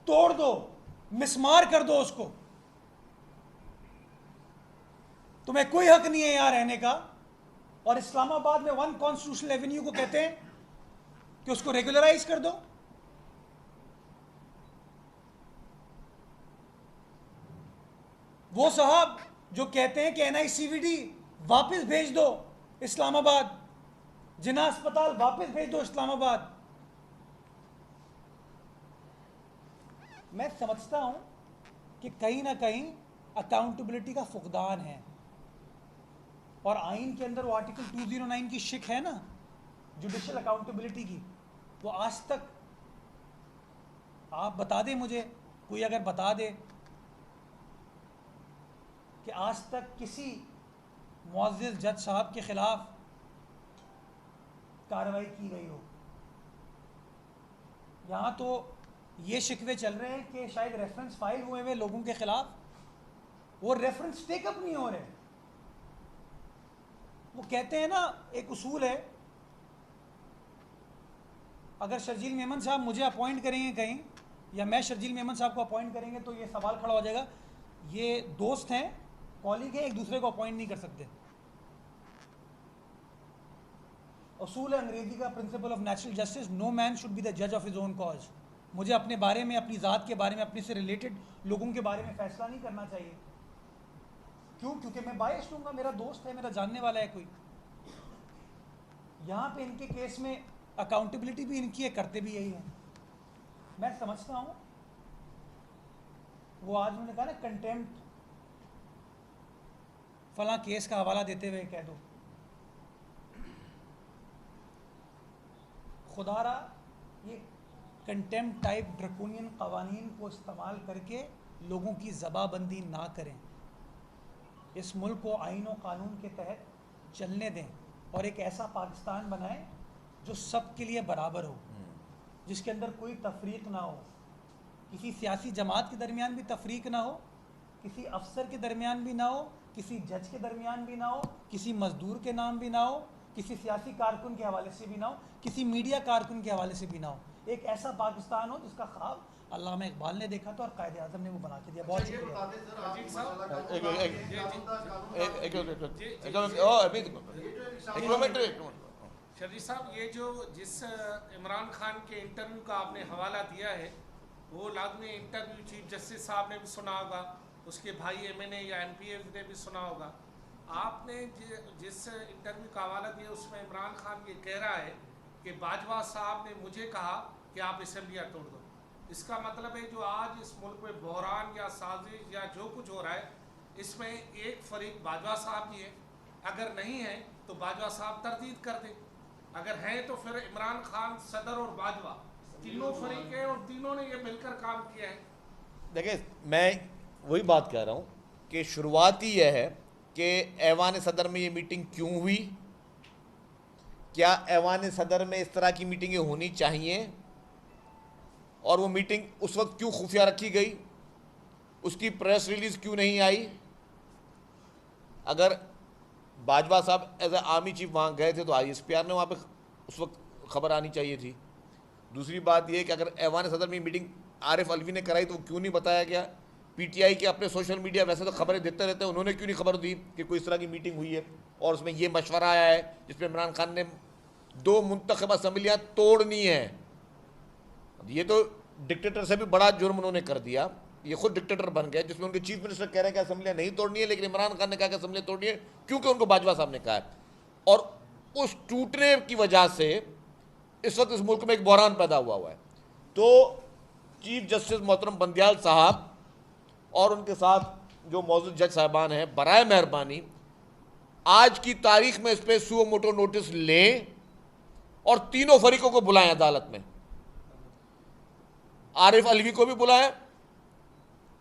तोड़ दो, मिसमार कर दो उसको। तुम्हें कोई हक नहीं है यहां रहने का। और इस्लामाबाद में 1 कॉन्स्टिट्यूशनल एवेन्यू को कहते हैं कि उसको रेगुलराइज कर दो। वो साहब जो कहते हैं कि NICVD वापस भेज दो इस्लामाबाद, जिन्ना अस्पताल वापस भेज दो इस्लामाबाद। मैं समझता हूं कि कहीं ना कहीं अकाउंटेबिलिटी का फुकदान है। और आइन के अंदर वो आर्टिकल 209 की शिक है ना, जुडिशियल अकाउंटेबिलिटी की, वो आज तक आप बता दें मुझे, कोई अगर बता दे कि आज तक किसी मुअज़्ज़िज़ जज साहब के खिलाफ कार्रवाई की गई हो। यहाँ तो ये शिकवे चल रहे हैं कि शायद रेफरेंस फाइल हुए हुए लोगों के खिलाफ, वो रेफरेंस टेकअप नहीं हो रहे। वो कहते हैं ना, एक उसूल है, अगर शर्जील मेमन साहब मुझे अपॉइंट करेंगे कहीं, या मैं शर्जील मेमन साहब को अपॉइंट करेंगे, तो ये सवाल खड़ा हो जाएगा, ये दोस्त हैं, कॉलीग हैं, एक दूसरे को अपॉइंट नहीं कर सकते। उसूल है अंग्रेजी का, principle of natural justice, no man should be the जज ऑफ हिज ओन कॉज। मुझे अपने बारे में, अपनी ज़ात के बारे में, अपने से रिलेटेड लोगों के बारे में फैसला नहीं करना चाहिए। क्यों? क्योंकि मैं बायस दूंगा, मेरा दोस्त है, मेरा जानने वाला है कोई। यहाँ पे इनके केस में अकाउंटेबिलिटी भी इनकी है, करते भी यही है। मैं समझता हूँ वो आज उन्होंने कहा ना, कंटेम्प्ट फला केस का हवाला देते हुए कह दो, खुदारा ये कंटेम्प्ट टाइप ड्रकोनियन कवानीन को इस्तेमाल करके लोगों की ज़बाबंदी ना करें। इस मुल्क को आइन व कानून के तहत चलने दें और एक ऐसा पाकिस्तान बनाएं जो सब के लिए बराबर हो, जिसके अंदर कोई तफरीक ना हो, किसी सियासी जमात के दरमियान भी तफरीक ना हो, किसी अफसर के दरमियान भी ना हो, किसी जज के दरमियान भी ना हो, किसी मजदूर के नाम भी ना हो, किसी सियासी कारकुन के हवाले से भी ना हो, किसी मीडिया कारकुन के हवाले से भी ना हो। एक ऐसा पाकिस्तान हो जिसका ख्वाब अल्लामा इकबाल ने देखा था और कायदे आज़म ने वो बना के दिया। बहुत शुक्रिया। शर्जील साहब, ये जो जिस इमरान खान के इंटरव्यू का आपने हवाला दिया है, वो लाजमी इंटरव्यू चीफ जस्टिस साहब ने भी सुना होगा, उसके भाई MNA या NPA ने भी सुना होगा। आपने जिस इंटरव्यू का हवाला दिया उसमें इमरान खान ये कह रहा है कि बाजवा साहब ने मुझे कहा कि आप असेंबलियाँ तोड़ दो। इसका मतलब है जो आज इस मुल्क में बहरान या साजिश या जो कुछ हो रहा है, इसमें एक फरीक बाजवा साहब भी है, अगर नहीं है तो बाजवा साहब तरदीद कर दें, अगर हैं तो फिर इमरान खान, सदर और बाजवा तीनों फरीक हैं और तीनों ने ये मिलकर काम किया है। देखिए, मैं वही बात कह रहा हूँ कि शुरुआत ही यह है कि ऐवान सदर में ये मीटिंग क्यों हुई, क्या ऐवान सदर में इस तरह की मीटिंगें होनी चाहिए, और वो मीटिंग उस वक्त क्यों खुफिया रखी गई, उसकी प्रेस रिलीज़ क्यों नहीं आई। अगर बाजवा साहब एज ए आर्मी चीफ वहाँ गए थे तो ISPR ने वहाँ पे उस वक्त खबर आनी चाहिए थी। दूसरी बात यह कि अगर ऐवान सदर में मीटिंग आरिफ अलवी ने कराई तो वो क्यों नहीं बताया गया। PTI के अपने सोशल मीडिया वैसे तो खबरें देते रहते हैं, उन्होंने क्यों नहीं खबर दी कि कोई इस तरह की मीटिंग हुई है और उसमें ये मशवरा आया है जिसमें इमरान खान ने 2 मुंतखब असम्बलियाँ तोड़नी है। ये तो डिक्टेटर से भी बड़ा जुर्म उन्होंने कर दिया, ये खुद डिक्टेटर बन गए, जिसमें उनके चीफ मिनिस्टर कह रहे हैं कि असम्बलियाँ नहीं तोड़नी है, लेकिन इमरान खान ने कहा कि असम्बलियाँ तोड़नी है क्योंकि उनको बाजवा साहब ने कहा है। और उस टूटने की वजह से इस वक्त इस मुल्क में एक बहरान पैदा हुआ है। तो चीफ जस्टिस मोहतरम बंदियाल साहब और उनके साथ जो मौजूद जज साहबान हैं, बराए मेहरबानी आज की तारीख में इस पर सुओ मोटो नोटिस लें और तीनों फरीकों को बुलाएं अदालत में। आरिफ अलवी को भी बुलाएं,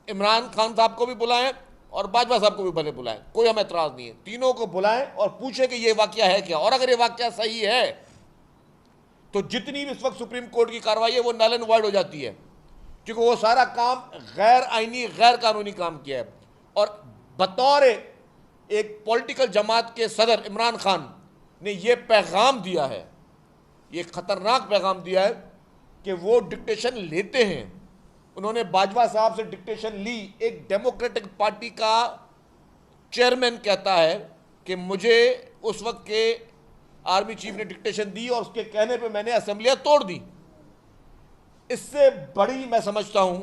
इमरान खान साहब को भी बुलाएं और बाजवा साहब को भी भले बुलाएं, कोई हमें एतराज़ नहीं है। तीनों को बुलाएं और पूछें कि ये वाकया है क्या, और अगर ये वाकया सही है तो जितनी भी इस वक्त सुप्रीम कोर्ट की कार्रवाई है वो नल एंड वॉइड हो जाती है, क्योंकि वो सारा काम गैर आईनी, गैर कानूनी काम किया है। और बतौर एक पॉलिटिकल जमात के सदर इमरान खान ने ये पैगाम दिया है, ये खतरनाक पैगाम दिया है कि वो डिक्टेशन लेते हैं उन्होंने बाजवा साहब से डिक्टेशन ली। एक डेमोक्रेटिक पार्टी का चेयरमैन कहता है कि मुझे उस वक्त के आर्मी चीफ ने डिक्टेशन दी और उसके कहने पे मैंने असेंबलियां तोड़ दी। इससे बड़ी मैं समझता हूं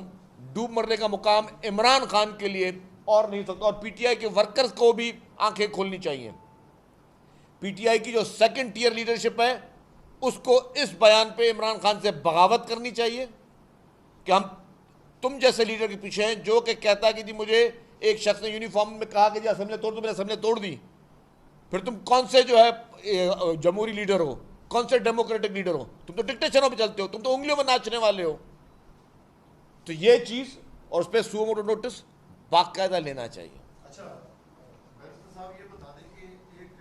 डूब मरने का मुकाम इमरान खान के लिए और नहीं सकता। और पीटीआई के वर्कर्स को भी आंखें खोलनी चाहिए। पीटीआई की जो सेकंड टियर लीडरशिप है उसको इस बयान पे इमरान खान से बगावत करनी चाहिए कि हम तुम जैसे लीडर के पीछे हैं जो कि कहता है कि जी मुझे एक शख्स ने यूनिफॉर्म में कहा कि जी असेंबली तोड़ दो, मैंने असेंबली तोड़ दी। फिर तुम कौन से जो है जमहूरी लीडर हो, कौन से डेमोक्रेटिक लीडर हो? तुम तो डिक्टेशनों पे चलते हो, तुम तो उंगलियों में नाचने वाले हो। तो ये चीज और उस पर सुओ मोटो नोटिस बाकायदा लेना चाहिए। अच्छा बैरिस्टर साहब ये बता दें कि एक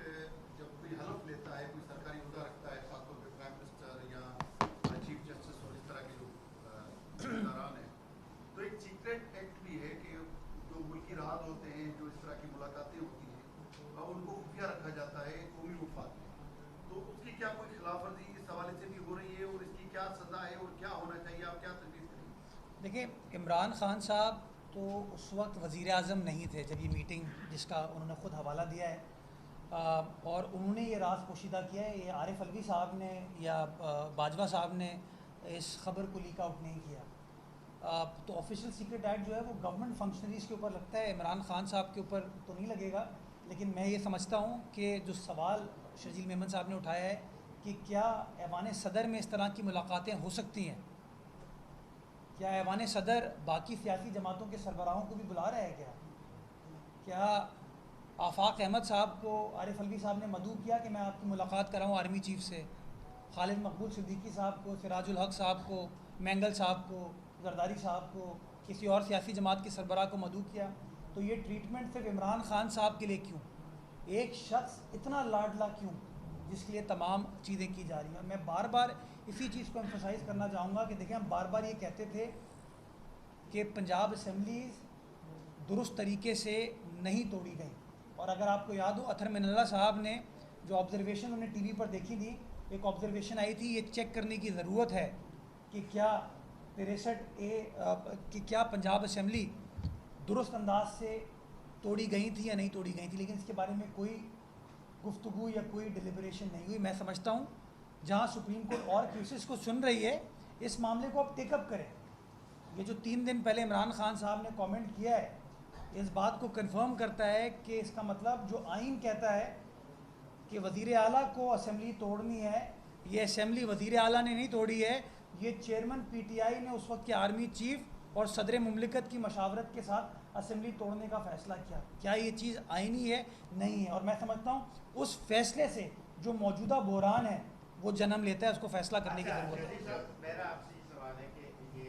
जब कोई हलफ लेता है, कोई सरकारी ओहदा रखता है, खासतौर पर प्राइम मिनिस्टर या चीफ जस्टिस और इस तरह के जो जिम्मेदारान हैं, तो एक सीक्रेट एक्ट भी है कि जो मुल्की राज होते हैं, जो इस तरह की मुलाकातें होती हैं, उनको खुफिया रखा जाता है कौमी मुफाद में। तो उसकी क्या कोई खिलाफवर्जी इस हवाले से भी हो रही है और इसकी क्या सजा है और क्या होना चाहिए, आप क्या तजवीज़ करेंगे? देखिए, इमरान खान साहब तो उस वक्त वज़ीर आज़म नहीं थे जब ये मीटिंग, जिसका उन्होंने ख़ुद हवाला दिया है, और उन्होंने ये राज पोशीदा किया है। ये आरिफ अलवी साहब ने या बाजवा साहब ने इस खबर को लीक आउट नहीं किया। तो ऑफिशियल सीक्रेट एक्ट जो है वो गवर्नमेंट फंक्शनरीज़ के ऊपर लगता है, इमरान खान साहब के ऊपर तो नहीं लगेगा। लेकिन मैं ये समझता हूँ कि जो सवाल शजील मेमन साहब ने उठाया है कि क्या ऐवान सदर में इस तरह की मुलाकातें हो सकती हैं, क्या ऐवान सदर बाकी सियासी जमातों के सरबराहों को भी बुला रहा है? क्या आफाक अहमद साहब को आरिफ अलवी साहब ने मदऊ किया कि मैं आपकी मुलाकात कराऊँ आर्मी चीफ से? खालिद मकबूल सिद्दीकी साहब को, सिराजुल हक साहब को, मैंगल साहब को, जरदारी साहब को, किसी और सियासी जमात के सरबराह को मदऊ किया? तो ये ट्रीटमेंट सिर्फ इमरान खान साहब के लिए क्यों? एक शख्स इतना लाडला क्यों जिसके लिए तमाम चीज़ें की जा रही हैं? मैं बार बार इसी चीज़ को एम्फोसाइज़ करना चाहूँगा कि देखिए, हम बार बार ये कहते थे कि पंजाब असम्बलीज़ दुरुस्त तरीके से नहीं तोड़ी गई। और अगर आपको याद हो, अथर मिनल्ला साहब ने जो ऑब्जर्वेशन उन्हें टीवी पर देखी थी, एक ऑब्जर्वेशन आई थी, ये चेक करने की ज़रूरत है कि क्या 63A कि क्या पंजाब असम्बली दुरुस्त अंदाज से तोड़ी गई थी या नहीं तोड़ी गई थी। लेकिन इसके बारे में कोई गुफ्तगू या कोई डिलिबरेशन नहीं हुई। मैं समझता हूँ जहाँ सुप्रीम कोर्ट और केसेस को सुन रही है, इस मामले को अब टेकअप करें। ये जो 3 दिन पहले इमरान खान साहब ने कमेंट किया है, इस बात को कंफर्म करता है कि इसका मतलब जो आइन कहता है कि वज़ीर आला को असेंबली तोड़नी है, ये असेंबली वज़ीर आला ने नहीं तोड़ी है, ये चेयरमैन पीटीआई ने उस वक्त के आर्मी चीफ और सदर मुमलिकत की मशावरत के साथ असेंबली तोड़ने का फ़ैसला किया। क्या ये चीज़ आइनी है? नहीं है। और मैं समझता हूँ उस फैसले से जो मौजूदा बहरान है वो जन्म लेता है, उसको फैसला करने की ज़रूरत है। मेरा आपसे ये सवाल है कि ये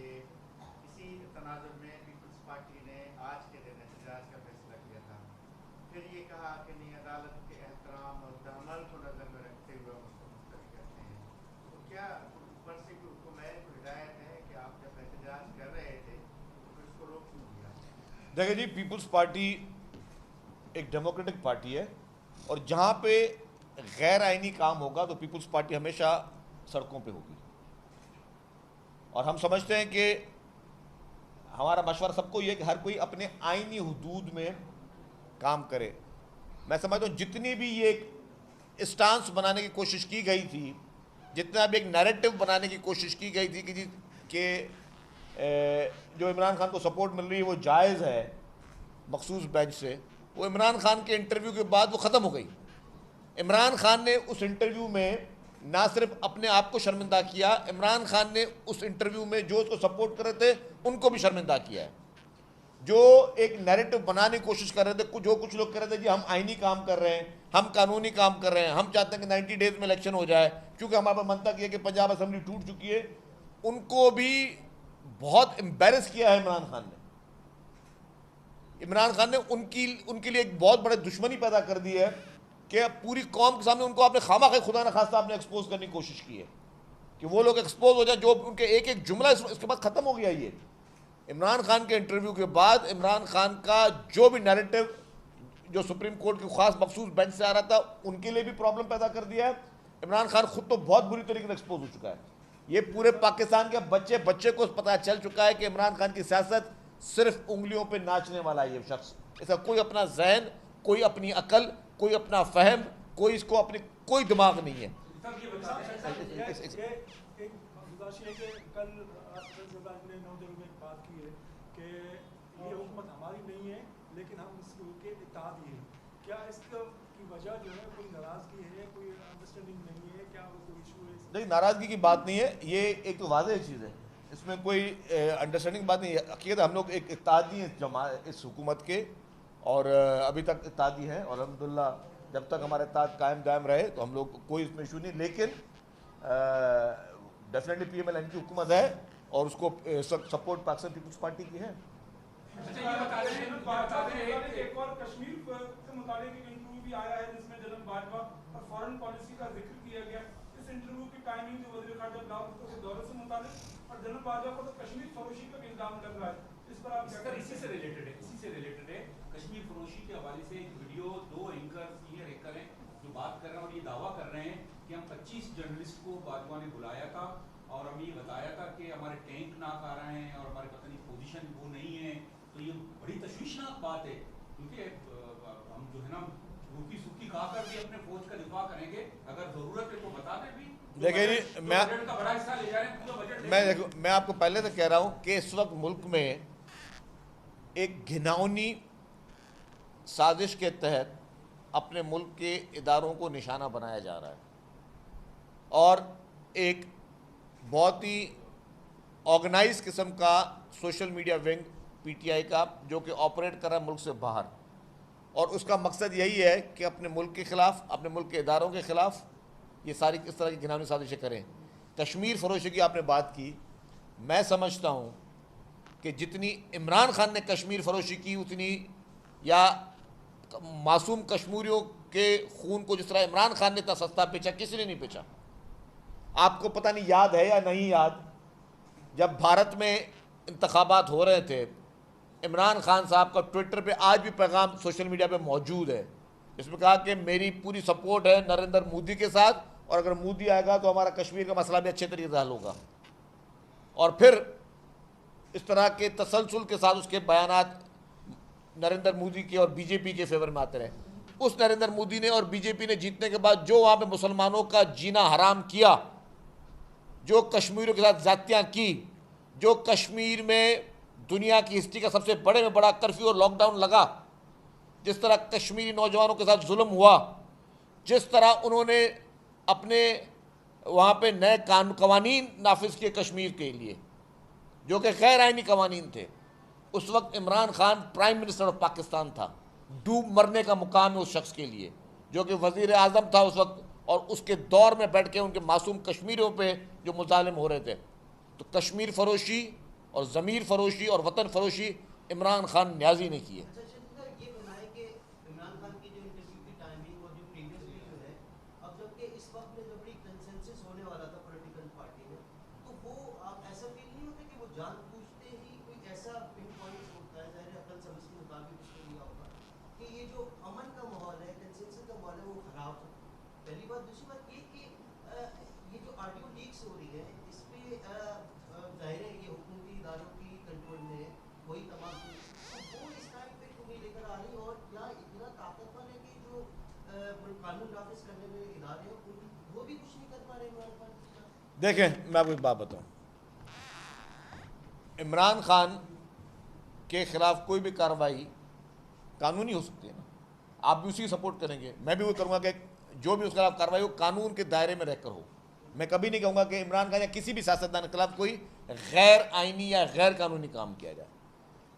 इसी तनाजुर में पीपल्स पार्टी ने आज के दिन एहतजाज का फैसला किया था, फिर ये कहा कि नहीं, अदालत के एहतराम और तहम्मुल को नज़र में रखते हुए हम उसको मुस्तरद करते हैं। तो क्या ऊपर से कोई हुक्म है, कोई हिदायत है कि आप जब एहतजाज कर रहे थे तो फिर उसको रोक क्यों दिया? देखिए जी, पीपल्स पार्टी एक डेमोक्रेटिक पार्टी है और जहाँ पे गैर आइनी काम होगा तो पीपल्स पार्टी हमेशा सड़कों पे होगी। और हम समझते हैं कि हमारा मशवरा सबको ये है कि हर कोई अपने आइनी हुदूद में काम करे। मैं समझता हूँ जितनी भी ये स्टांस बनाने की कोशिश की गई थी, जितना भी एक नैरेटिव बनाने की कोशिश की गई थी कि जो इमरान खान को सपोर्ट मिल रही है वो जायज़ है मखसूस बेंच से, वो इमरान खान के इंटरव्यू के बाद वो ख़त्म हो गई। इमरान खान ने उस इंटरव्यू में ना सिर्फ अपने आप को शर्मिंदा किया, इमरान खान ने उस इंटरव्यू में जो उसको सपोर्ट कर रहे थे उनको भी शर्मिंदा किया है। जो एक नैरेटिव बनाने की कोशिश कर रहे थे, जो कुछ लोग कह रहे थे जी हम आइनी काम कर रहे हैं, हम कानूनी काम कर रहे हैं, हम चाहते हैं कि 90 डेज में इलेक्शन हो जाए क्योंकि हमारे पास मनता किया कि पंजाब असम्बली टूट चुकी है, उनको भी बहुत एम्बेरस किया है इमरान खान ने। इमरान खान ने उनके लिए एक बहुत बड़े दुश्मनी पैदा कर दी है कि पूरी कौम के सामने उनको आपने खामा खुदा न खास्ता आपने एक्सपोज करने की कोशिश की है कि वो लोग एक्सपोज हो जाए, जो उनके एक एक जुमला इसके बाद ख़त्म हो गया। ये इमरान खान के इंटरव्यू के बाद इमरान खान का जो भी नैरेटिव जो सुप्रीम कोर्ट की खास मखसूस बेंच से आ रहा था उनके लिए भी प्रॉब्लम पैदा कर दिया है। इमरान खान खुद तो बहुत बुरी तरीके से एक्सपोज हो चुका है। ये पूरे पाकिस्तान के बच्चे बच्चे को पता चल चुका है कि इमरान खान की सियासत सिर्फ उंगलियों पे नाचने वाला है। ये शख्स, इसका कोई अपना जहन, कोई अपनी अकल, कोई अपना फहम, कोई इसको अपनी कोई दिमाग नहीं है। ये हुकूमत हमारी नहीं है लेकिन हम इसके इत्तेहादी हैं, क्या इसकी वजह जो है कोई नाराजगी है, कोई अंडरस्टैंडिंग नहीं है, क्या कोई इशू है? नहीं, नाराजगी की बात नहीं है, ये एक तो वाज़ेह चीज़ है, इसमें कोई अंडरस्टैंडिंग बात नहीं है। हकीकत हम लोग एक इत्तेहादी हैं इस हुकूमत के, और अभी तक इत्तेहादी हैं, और अल्हम्दुलिल्लाह जब तक हमारा इत्तेहाद कायम दायम रहे तो हम लोग कोई इसमें इशू नहीं। लेकिन डेफिनेटली PMLN की हुकूमत है और उसको सपोर्ट पाकिस्तान पीपल्स पार्टी की है। एक और कश्मीर के मुताबिक एक इंटरव्यू भी आया है जिसमें जनरल बाजवा और फॉरेन पॉलिसी का जिक्र किया गया। इस इंटरव्यू की टाइमिंग जो वज़ीर ख़ारजा अब्दुल्ला के दौरे से मुताबिक, और जनरल बाजवा को तो कश्मीर फरोशी का इल्जाम लग रहा है, इस पर आप क्या? इसी से रिलेटेड है कश्मीर फरोशी के हवाले से एक वीडियो, 2 एंकर सीनियर एंकर हैं जो बात कर रहे हैं और ये दावा कर रहे हैं कि हम 25 जर्नलिस्ट को बाजवा ने बुलाया था और हमें ये बताया था कि हमारे टैंक नाक आ रहे हैं और हमारे पता नहीं पोजीशन वो नहीं है। तो ये बड़ी तशवीशनाक बात है, क्योंकि हम जो है ना रूखी सूखी खाकर भी अपने फौज का दिफा करेंगे, अगर जरूरत है तो बता दें भी। देखिए जी, बजट का बड़ा हिस्सा ले जा रहे हैं, पूरा बजट मैं आपको पहले से कह रहा हूँ कि इस वक्त मुल्क में एक घिनौनी साजिश के तहत अपने मुल्क के इदारों को निशाना बनाया जा रहा है, और एक बहुत ही ऑर्गेनाइज किस्म का सोशल मीडिया विंग PTI का जो कि ऑपरेट कर रहा है मुल्क से बाहर, और उसका मकसद यही है कि अपने मुल्क के ख़िलाफ़, अपने मुल्क के इदारों के ख़िलाफ़ ये सारी इस तरह की घिनौनी साजिशें करें। कश्मीर फरोशी की आपने बात की, मैं समझता हूँ कि जितनी इमरान खान ने कश्मीर फरोशी की उतनी, या मासूम कश्मीरियों के खून को जिस तरह इमरान खान ने इतना सस्ता बेचा, किसी ने नहीं बेचा। आपको पता नहीं याद है या नहीं याद, जब भारत में इंतखाबात हो रहे थे, इमरान खान साहब का ट्विटर पे आज भी पैगाम सोशल मीडिया पे मौजूद है, इसमें कहा कि मेरी पूरी सपोर्ट है नरेंद्र मोदी के साथ, और अगर मोदी आएगा तो हमारा कश्मीर का मसला भी अच्छे तरीके से हल होगा। और फिर इस तरह के तसलसल के साथ उसके बयानात नरेंद्र मोदी के और BJP के फेवर में आते रहे। उस नरेंद्र मोदी ने और BJP ने जीतने के बाद जो वहाँ पे मुसलमानों का जीना हराम किया, जो कश्मीरियों के साथ ज़्यादतियाँ की, जो कश्मीर में दुनिया की हिस्ट्री का सबसे बड़े में बड़ा कर्फ्यू और लॉकडाउन लगा, जिस तरह कश्मीरी नौजवानों के साथ जुल्म हुआ, जिस तरह उन्होंने अपने वहाँ पे नए कवानीन नाफिज किए कश्मीर के लिए जो कि गैर आइनी कवानीन थे, उस वक्त Imran Khan prime minister of Pakistan था। डूब मरने का मुकाम है उस शख्स के लिए जो कि वज़ीर आज़म था उस वक्त, और उसके दौर में बैठ के उनके मासूम कश्मीरियों पे जो मुजालिम हो रहे थे। तो कश्मीर फरोशी और ज़मीर फरोशी और वतन फरोशी इमरान खान न्याजी ने की है। ये बनाए कि इमरान खान की जो इंटरव्यू की टाइमिंग और जो प्रीवियसली जो है, अब जबकि इस वक्त में जब बड़ी कंसेंसस होने वाला था पॉलिटिकल पार्टी में, तो वो आप ऐसा फील नहीं होता कि वो जानबूझते ही कोई ऐसा पिन पॉइंट होता है, ज़ाहिर अकल समझ के मुताबिक उसने लिया होगा कि ये जो अमन का माहौल है, कंसेंसस का माहौल है, वो ख़राब हो। पहली बात। दूसरी बात ये कि ये जो ऑडियो लीक्स हो रही है, इस पर जाहिर है ये हुकूमती इदारों की कंट्रोल में है, वही तमाम चीज़, तो वो इस टाइम पे क्यों नहीं लेकर आ रही, और क्या इतना ताकतवर है कि जो कानून नाफिज करने में इदारे हैं वो भी कुछ नहीं कर पा रहे इमरान खान? देखें, मैं आपको एक बात बताऊं, इमरान खान के खिलाफ कोई भी कार्रवाई कानूनी हो सकती है ना, आप भी उसी सपोर्ट करेंगे, मैं भी वो करूँगा कि जो भी उसके खिलाफ कार्रवाई हो कानून के दायरे में रहकर हो। मैं कभी नहीं कहूँगा कि इमरान खान या किसी भी सियासतदान के खिलाफ कोई गैर आइनी या गैर कानूनी काम किया जाए।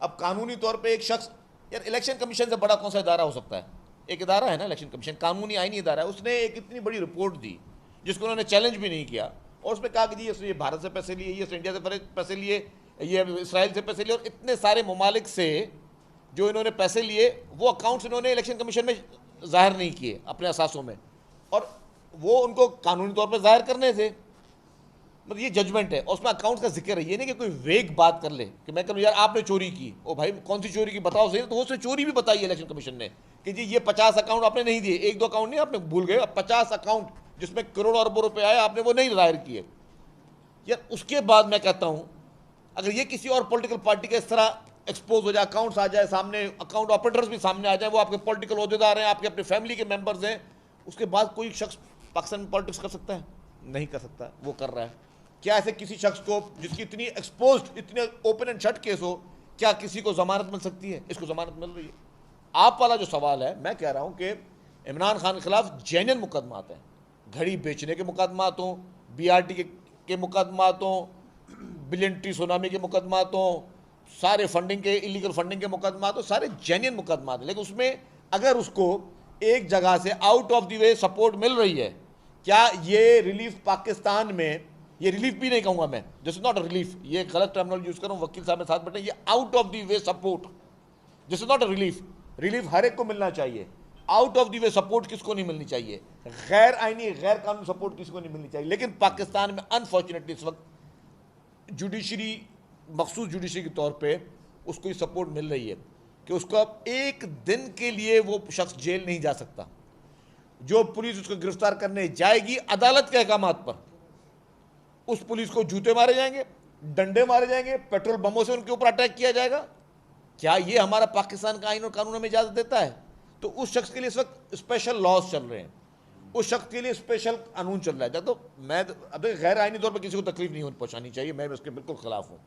अब कानूनी तौर पे एक शख्स, यार इलेक्शन कमीशन से बड़ा कौन सा इदारा हो सकता है? एक इदारा है ना इलेक्शन कमीशन, कानूनी आइनी इदारा है। उसने एक इतनी बड़ी रिपोर्ट दी जिसको उन्होंने चैलेंज भी नहीं किया, और उसमें कहा कि जी ये भारत से पैसे लिए, ये इंडिया से पैसे लिए, ये इसराइल से पैसे लिए, और इतने सारे ममालिक से जो इन्होंने पैसे लिए वो अकाउंट्स इन्होंने इलेक्शन कमीशन में जाहिर नहीं किए अपने असासों में, और वो उनको कानूनी तौर पर जाहिर करने थे। मतलब ये जजमेंट है, और उसमें अकाउंट्स का जिक्र है। ये नहीं कि कोई वेग बात कर ले कि मैं कहूँ यार आपने चोरी की, ओ भाई कौन सी चोरी की बताओ सही, तो उसने चोरी भी बताई इलेक्शन कमीशन ने कि जी ये 50 अकाउंट आपने नहीं दिए, 1-2 अकाउंट नहीं आपने भूल गए, 50 अकाउंट जिसमें करोड़ों अरबों रुपए आए आपने वो नहीं जाहिर किए। यार उसके बाद मैं कहता हूँ अगर ये किसी और पॉलिटिकल पार्टी के इस तरह एक्सपोज हो जाए, अकाउंट्स आ जाए सामने, अकाउंट ऑपरेटर्स भी सामने आ जाए, वो आपके पॉलिटिकल ओहदेदार हैं, आपके अपने फैमिली के मेंबर्स हैं, उसके बाद कोई शख्स पाकिस्तान में पॉलिटिक्स कर सकता है? नहीं कर सकता। वो कर रहा है। क्या ऐसे किसी शख्स को जिसकी इतनी एक्सपोज्ड, इतने ओपन एंड शट केस हो, क्या किसी को जमानत मिल सकती है? इसको जमानत मिल रही है। आप वाला जो सवाल है, मैं कह रहा हूँ कि इमरान खान के खिलाफ जेन्युइन मुकदमात हैं, घड़ी बेचने के मुकदमात हों, BRT के मुकदमात हों, बिलियन ट्री सुनामी के मुकदमात हों, सारे फंडिंग के, इलीगल फंडिंग के मुकदमात हों, सारे जेन्युइन मुकदमात हैं। लेकिन उसमें अगर उसको एक जगह से out of the way support मिल रही है, क्या ये रिलीफ पाकिस्तान में, ये रिलीफ भी नहीं कहूँगा मैं, this is not a relief, ये गलत टर्मिनोलॉजी यूज़ करूँ, वकील साहब मेरे साथ बैठे, ये out of the way support, this is not a relief. Relief हर एक को मिलना चाहिए, out of the way support किसको नहीं मिलनी चाहिए, गैर आईनी गैर कानूनी सपोर्ट किसको नहीं मिलनी चाहिए। लेकिन पाकिस्तान में अनफॉर्चुनेटली इस वक्त जुडिशरी, मखसूस जुडिशरी के तौर पे उसको ये सपोर्ट मिल रही है कि उसको अब एक दिन के लिए वो शख्स जेल नहीं जा सकता। जो पुलिस उसको गिरफ्तार करने जाएगी अदालत के अहकामात पर, उस पुलिस को जूते मारे जाएंगे, डंडे मारे जाएंगे, पेट्रोल बमों से उनके ऊपर अटैक किया जाएगा। क्या ये हमारा पाकिस्तान का आईन और कानून हमें इजाजत देता है? तो उस शख्स के लिए इस वक्त स्पेशल लॉज चल रहे हैं, उस शख्स के लिए स्पेशल कानून चल रहा है। तो मैं अब गैर आईनी तौर पर किसी को तकलीफ नहीं पहुंचानी चाहिए, मैं उसके बिल्कुल खिलाफ हूँ।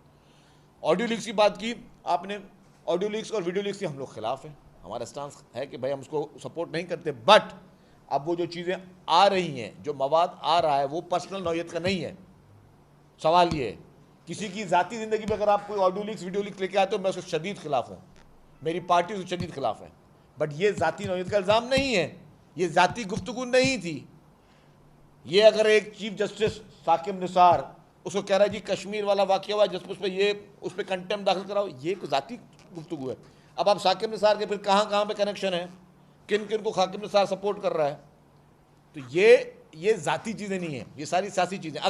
ऑडियो लीक्स की बात की आपने, ऑडियो लीक्स और वीडियो लीक्स के हम लोग खिलाफ हैं। हमारा स्टांस है कि भाई हम उसको सपोर्ट नहीं करते, बट अब वो जो चीज़ें आ रही हैं, जो मवाद आ रहा है, वो पर्सनल नौयत का नहीं है। सवाल ये है, किसी की ज़ाती ज़िंदगी में अगर आप कोई ऑडियो लीक्स वीडियो लीक्स लेके आते हो, मैं उसके शदीद खिलाफ हूँ, मेरी पार्टी उसके शदीद खिलाफ है। बट ये ज़ाती नौयत का इल्ज़ाम नहीं है, ये ज़ाती गुफ्तगू नहीं थी। ये अगर एक चीफ जस्टिस साकिब निसार उसको कह रहा है जी कश्मीर वाला वाक़या हुआ जिस पर ये उस पर कंटेम्प्ट दाखिल कराओ, ये कोई ज़ाती गुफ्तगू है। अब आप साकिब निसार के फिर कहाँ कहाँ पे कनेक्शन है, किन किन को साकिब निसार सपोर्ट कर रहा है, तो ये ज़ाती चीज़ें नहीं है, ये सारी सियासी चीज़ें।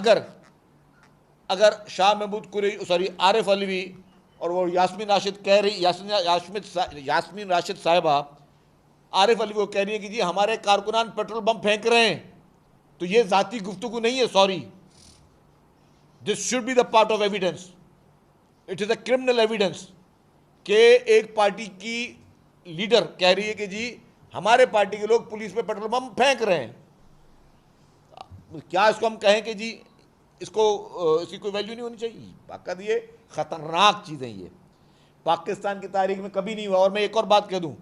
अगर शाह महमूद कुरैशी, सॉरी आरिफ अलवी और वो यास्मीन राशिद कह रही, यास्मीन राशिद साहिबा आरिफ अलवी को कह रही है कि जी हमारे कारकुनान पेट्रोल बम फेंक रहे हैं, तो ये ज़ाती गुफ्तगू नहीं है। Sorry, this should be the part of evidence, it is a criminal evidence कि एक पार्टी की लीडर कह रही है कि जी हमारे पार्टी के लोग पुलिस पे पेट्रोल बम फेंक रहे हैं। क्या इसको हम कहें कि जी इसकी कोई वैल्यू नहीं होनी चाहिए? बाकायदा ये ख़तरनाक चीज़ें, ये पाकिस्तान की तारीख में कभी नहीं हुआ। और मैं एक और बात कह दूं,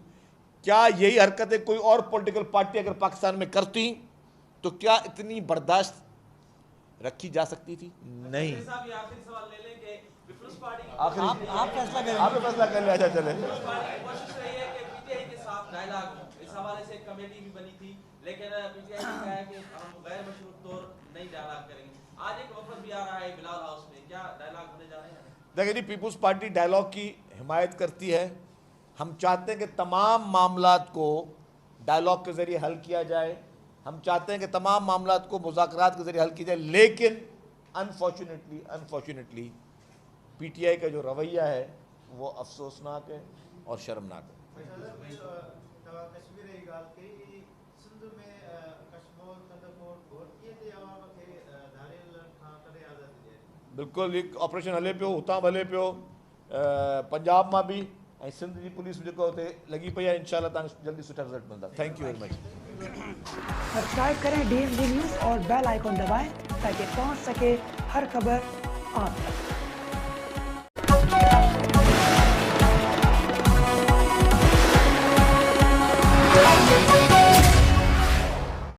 क्या यही हरकतें कोई और पॉलिटिकल पार्टी अगर पाकिस्तान में करती तो क्या इतनी बर्दाश्त रखी जा सकती थी? नहीं। आप फैसला करें, आप फैसला कर ले। अच्छा चले, इस हवाले से कमेटी भी बनी थी, लेकिन पीटीआई ने कहा है कि हम गैर मशरूत तौर नहीं डायलॉग करेंगे। आज एक वफद भी आ रहा है बिलाल हाउस में, क्या डायलॉग होने जा रहे हैं? देखिए जी, पीपुल्स पार्टी डायलॉग की हिमायत करती है। हम चाहते हैं कि तमाम मामलात को डायलॉग के ज़रिए हल किया जाए, हम चाहते हैं कि तमाम मामलात को मुज़ाकरात के ज़रिए हल किया जाए। लेकिन अनफॉर्चुनेटली पीटीआई का जो रवैया है वो अफसोसनाक है और शर्मनाक है। बिल्कुल, एक ऑपरेशन हले पियो, हुतां भले पियो, पंजाब में भी, ऐं सिंध जी पुलिस जेको हुते लगी पई आहे। इंशाल्लाह तव्हांखे जल्दी सुठा रिज़ल्ट मिलंदा। Thank you very much. Subscribe करें DMD न्यूज़ और बेल आइकॉन दबाएं ताकि पहुंच सके हर खबर आप तक।